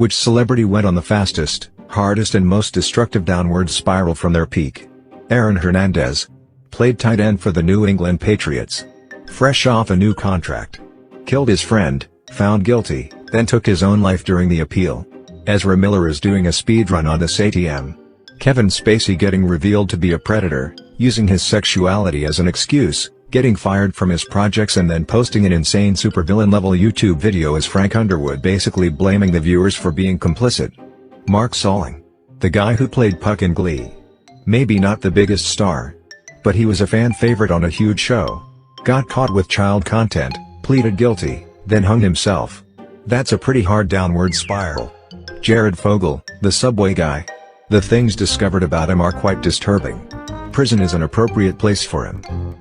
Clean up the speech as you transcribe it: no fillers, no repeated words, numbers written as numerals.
Which celebrity went on the fastest, hardest and most destructive downward spiral from their peak? Aaron Hernandez. Played tight end for the New England Patriots. Fresh off a new contract. Killed his friend, found guilty, then took his own life during the appeal. Ezra Miller is doing a speedrun on this ATM. Kevin Spacey getting revealed to be a predator, using his sexuality as an excuse, getting fired from his projects and then posting an insane supervillain-level YouTube video as Frank Underwood basically blaming the viewers for being complicit. Mark Salling. The guy who played Puck in Glee. Maybe not the biggest star, but he was a fan favorite on a huge show. Got caught with child content, pleaded guilty, then hung himself. That's a pretty hard downward spiral. Jared Fogle, the subway guy. The things discovered about him are quite disturbing. Prison is an appropriate place for him.